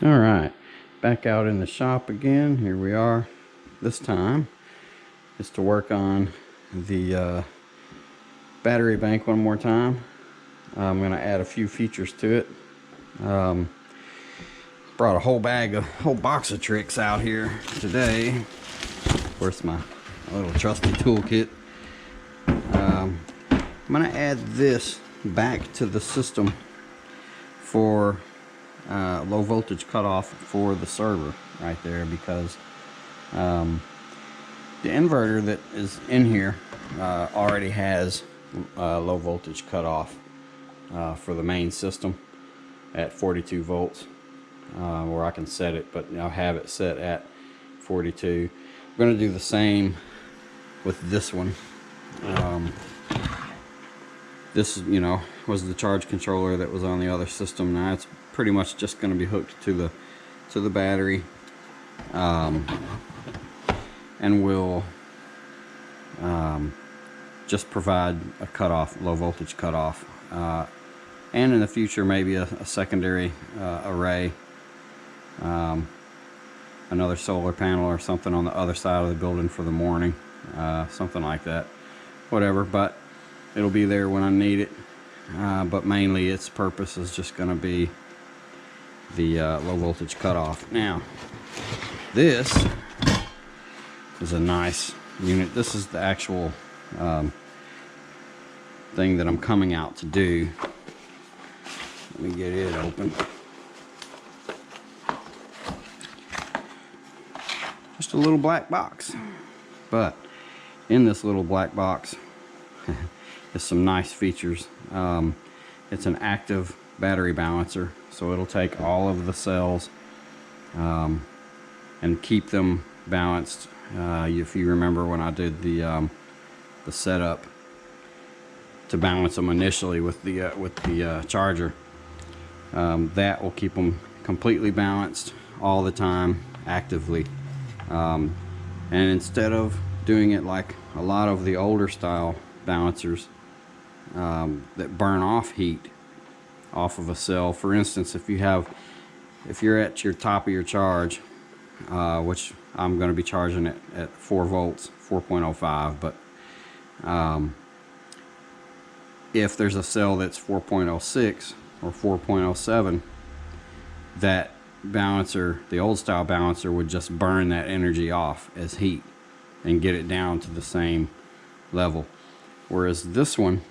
All right, back out in the shop again. Here we are. This time is to work on the battery bank one more time. I'm going to add a few features to it. Brought a whole box of tricks out here today. Of course, my little trusty toolkit. I'm going to add this back to the system for low voltage cutoff for the server right there, because the inverter that is in here already has low voltage cutoff for the main system at 42 volts, where I can set it, but I'll have it set at 42. I'm going to do the same with this one. This, was the charge controller that was on the other system. Now it's pretty much just going to be hooked to the battery, and will just provide a cutoff, low voltage cutoff, and in the future maybe a secondary array, another solar panel or something on the other side of the building for the morning, something like that, whatever. But it'll be there when I need it, but mainly its purpose is just going to be the low voltage cutoff. Now this is a nice unit. This is the actual thing that I'm coming out to do. Let me get it open. Just a little black box, but in this little black box is some nice features. It's an active battery balancer, so it'll take all of the cells and keep them balanced. If you remember when I did the setup to balance them initially with the charger, that will keep them completely balanced all the time, actively. And instead of doing it like a lot of the older style balancers that burn off heat off of a cell, for instance, if you're at your top of your charge, which I'm going to be charging it at 4 volts, 4.05, but if there's a cell that's 4.06 or 4.07, that balancer, the old style balancer, would just burn that energy off as heat and get it down to the same level. Whereas this one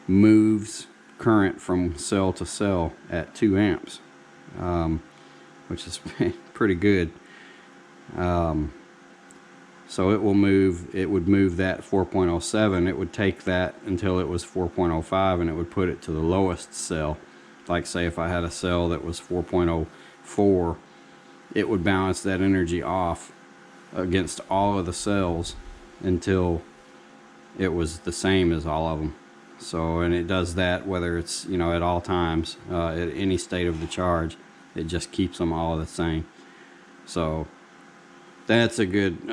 moves current from cell to cell at 2 amps, which is pretty good. So it would move that 4.07. It would take that until it was 4.05, and it would put it to the lowest cell. Like, say if I had a cell that was 4.04, it would balance that energy off against all of the cells until it was the same as all of them. So, and it does that whether it's, at all times, at any state of the charge. It just keeps them all the same. So that's a good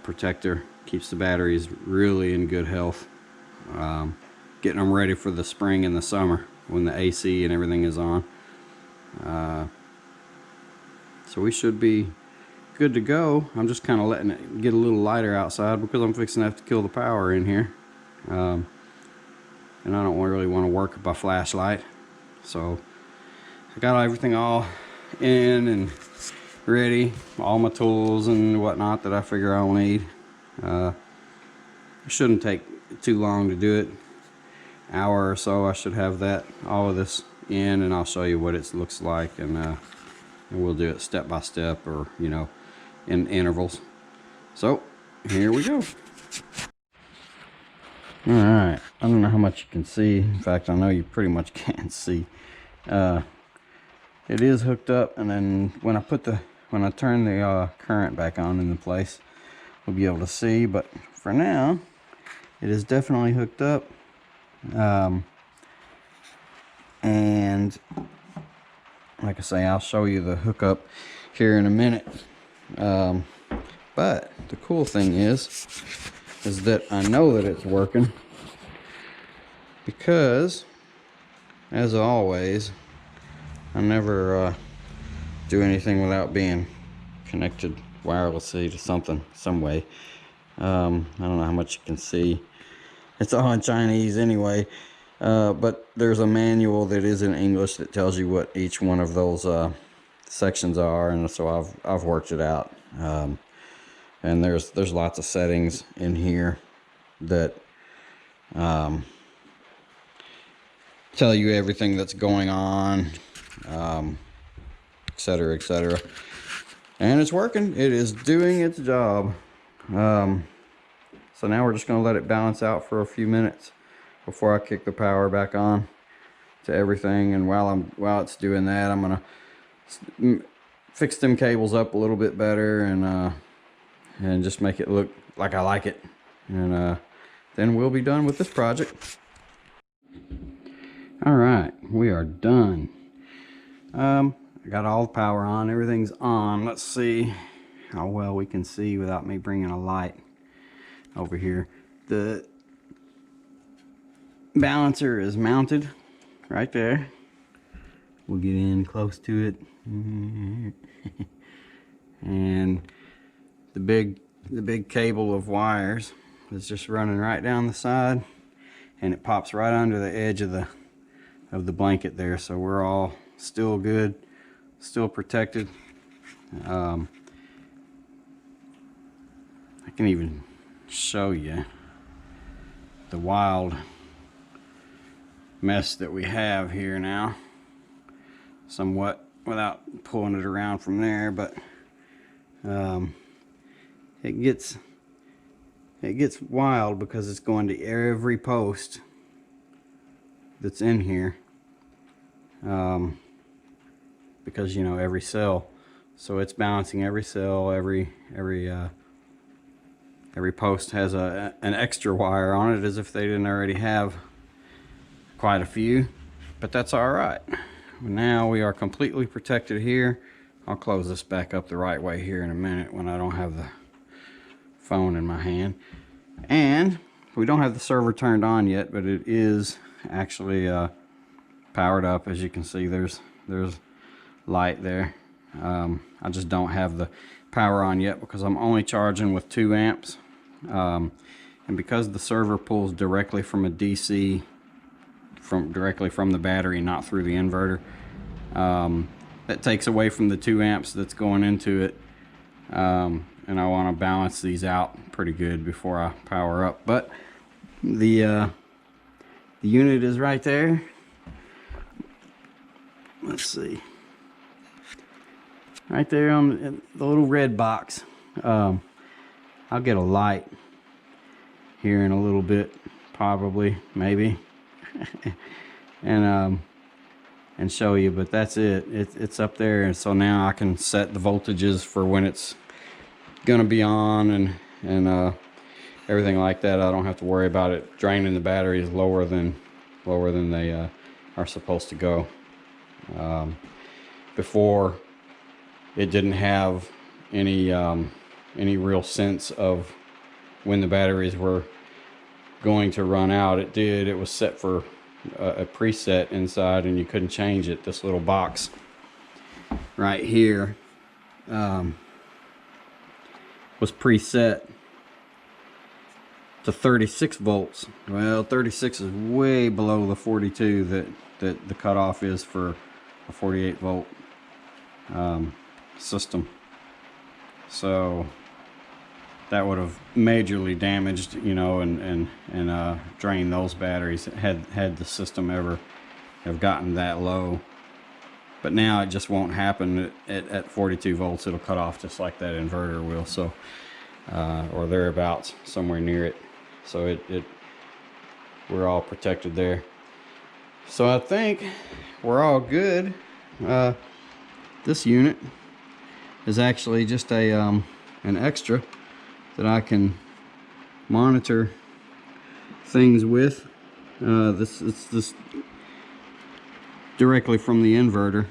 protector. Keeps the batteries really in good health, getting them ready for the spring and the summer when the AC and everything is on. So we should be good to go. I'm just kind of letting it get a little lighter outside because I'm fixing to have to kill the power in here, and I don't really want to work by flashlight. So I got everything all in and ready, all my tools and whatnot that I figure I'll need. It shouldn't take too long to do it. Hour or so I should have all of this in, and I'll show you what it looks like, and we'll do it step by step, or in intervals. So here we go. All right, I don't know how much you can see. In fact, I know you pretty much can't see. It is hooked up, and then when I turn the current back on in the place, we'll be able to see. But for now, it is definitely hooked up. And like I say, I'll show you the hookup here in a minute. But the cool thing is that I know that it's working, because as always I never do anything without being connected wirelessly to something, some way. I don't know how much you can see. It's all in Chinese anyway, but there's a manual that is in English that tells you what each one of those sections are, and so I've worked it out. And there's lots of settings in here that tell you everything that's going on, etc., etc. And it's working. It is doing its job. So now we're just going to let it balance out for a few minutes before I kick the power back on to everything. And while it's doing that, I'm going to fix them cables up a little bit better and just make it look like I like it. And then we'll be done with this project. All right, we are done. I got all the power on. Everything's on. Let's see how well we can see without me bringing a light over here. The balancer is mounted right there. We'll get in close to it. And the big cable of wires is just running right down the side, and it pops right under the edge of the blanket there, so we're all still good, still protected. I can even show you the wild mess that we have here now, somewhat, without pulling it around from there, but it gets wild because it's going to every post that's in here, because, you know, every cell, so it's balancing every cell. Every post has an extra wire on it, as if they didn't already have quite a few, but that's all right. Now we are completely protected here. I'll close this back up the right way here in a minute when I don't have the phone in my hand. And we don't have the server turned on yet, but it is actually powered up. As you can see, there's light there. I just don't have the power on yet because I'm only charging with 2 amps, and because the server pulls directly from a DC, directly from the battery, not through the inverter, that takes away from the 2 amps that's going into it, and I want to balance these out pretty good before I power up. But the unit is right there. Let's see, right there on the little red box. I'll get a light here in a little bit, probably, maybe, and show you, but that's it. It's up there, and so now I can set the voltages for when it's gonna be on, and everything like that. I don't have to worry about it draining the batteries lower than they are supposed to go. Before, it didn't have any real sense of when the batteries were going to run out. It did. It was set for a preset inside, and you couldn't change it. This little box right here was preset to 36 volts. Well, 36 is way below the 42 that the cutoff is for a 48 volt system. So that would have majorly damaged, you know, and drained those batteries had the system ever have gotten that low. But now it just won't happen. At 42 volts, it'll cut off just like that inverter will. So or thereabouts, somewhere near it. So we're all protected there. So I think we're all good. This unit is actually just an extra that I can monitor things with. This directly from the inverter.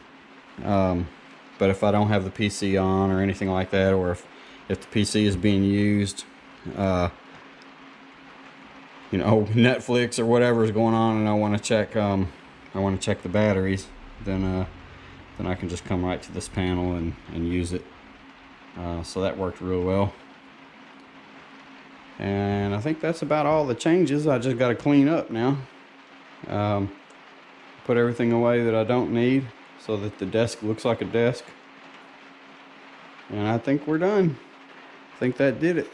But if I don't have the PC on or anything like that, or if the PC is being used, you know, Netflix or whatever is going on, and I want to check the batteries, then then I can just come right to this panel and use it. So that worked real well. And I think that's about all the changes. I just got to clean up now. Put everything away that I don't need so that the desk looks like a desk. And I think we're done. I think that did it.